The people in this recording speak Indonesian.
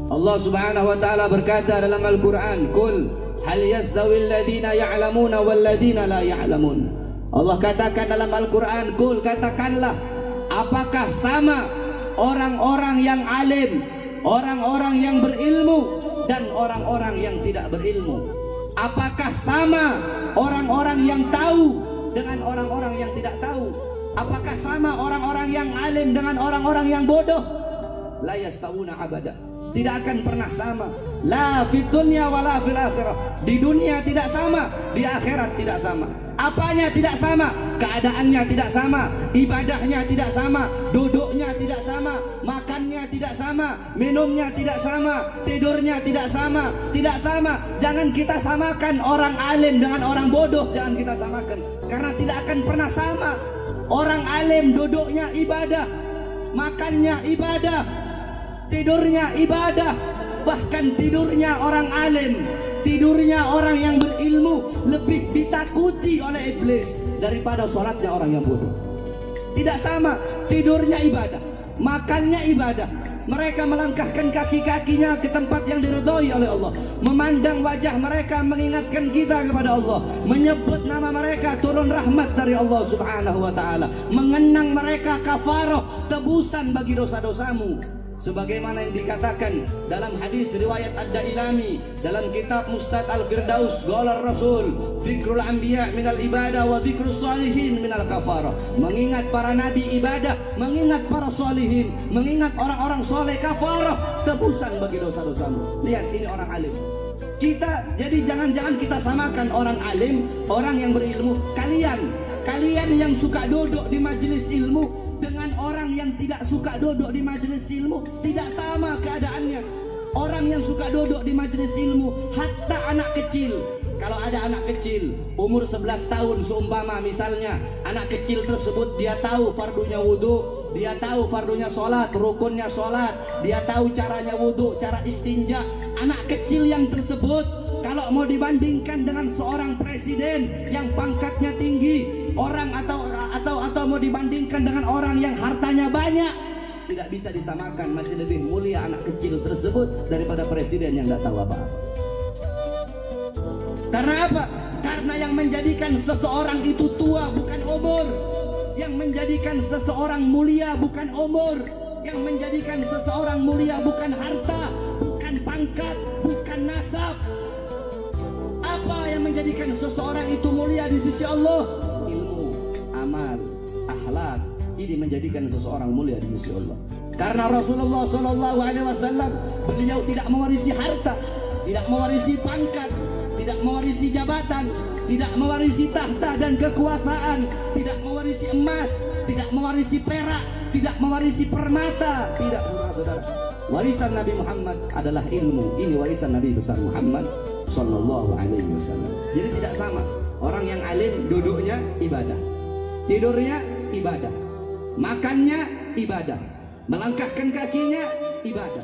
Allah Subhanahu wa taala berkata dalam Al-Qur'an, "Qul hal yastawi alladhina ya'lamuna wal ladzina la ya'lamun." Allah katakan dalam Al-Qur'an, "Qul," katakanlah, apakah sama orang-orang yang alim, orang-orang yang berilmu dan orang-orang yang tidak berilmu? Apakah sama orang-orang yang tahu dengan orang-orang yang tidak tahu? Apakah sama orang-orang yang alim dengan orang-orang yang bodoh? La yastawuna abada. Tidak akan pernah sama. La fid dunya wala fil akhirah. Di dunia tidak sama, di akhirat tidak sama. Apanya tidak sama? Keadaannya tidak sama, ibadahnya tidak sama, duduknya tidak sama, makannya tidak sama, minumnya tidak sama, tidurnya tidak sama, tidak sama. Jangan kita samakan orang alim dengan orang bodoh, jangan kita samakan, karena tidak akan pernah sama. Orang alim duduknya ibadah, makannya ibadah, tidurnya ibadah. Bahkan tidurnya orang alim, tidurnya orang yang berilmu lebih ditakuti oleh iblis daripada sholatnya orang yang bodoh. Tidak sama, tidurnya ibadah, makannya ibadah. Mereka melangkahkan kaki-kakinya ke tempat yang diridhoi oleh Allah. Memandang wajah mereka mengingatkan kita kepada Allah. Menyebut nama mereka turun rahmat dari Allah Subhanahu wa ta'ala. Mengenang mereka kafarah, tebusan bagi dosa-dosamu. Sebagaimana yang dikatakan dalam hadis riwayat Ad-Dailami dalam kitab Mustad Al-Firdaus, qala Rasul, dzikrul anbiya minal ibadah wa dzikrus salihin minal kafarah. Mengingat para nabi ibadah, mengingat para salihin, mengingat orang-orang soleh kafarah, tebusan bagi dosa-dosamu. Lihat, ini orang alim. Jadi jangan-jangan kita samakan orang alim, orang yang berilmu. Kalian yang suka duduk di majelis ilmu dengan orang yang tidak suka duduk di majelis ilmu tidak sama keadaannya. Orang yang suka duduk di majelis ilmu, hatta anak kecil, kalau ada anak kecil umur 11 tahun seumpama misalnya, anak kecil tersebut dia tahu fardunya wudhu, dia tahu fardunya sholat, rukunnya sholat, dia tahu caranya wudhu, cara istinja. Anak kecil yang tersebut kalau mau dibandingkan dengan seorang presiden yang pangkatnya tinggi, orang atau mau dibandingkan dengan orang yang hartanya banyak, tidak bisa disamakan. Masih lebih mulia anak kecil tersebut daripada presiden yang tidak tahu apa-apa. Karena apa? Karena yang menjadikan seseorang itu tua bukan umur, yang menjadikan seseorang mulia bukan umur, yang menjadikan seseorang mulia bukan harta, bukan pangkat, bukan nasab. Apa yang menjadikan seseorang itu mulia di sisi Allah? Ilmu, amal, akhlak. Ini menjadikan seseorang mulia di sisi Allah. Karena Rasulullah SAW, beliau tidak mewarisi harta, tidak mewarisi pangkat, tidak mewarisi jabatan, tidak mewarisi tahta dan kekuasaan, tidak mewarisi emas, tidak mewarisi perak, tidak mewarisi permata. Tidak, saudara-saudara. Warisan Nabi Muhammad adalah ilmu. Ini warisan Nabi besar Muhammad Sallallahu Alaihi Wasallam. Jadi tidak sama. Orang yang alim duduknya ibadah, tidurnya ibadah, makannya ibadah, melangkahkan kakinya ibadah.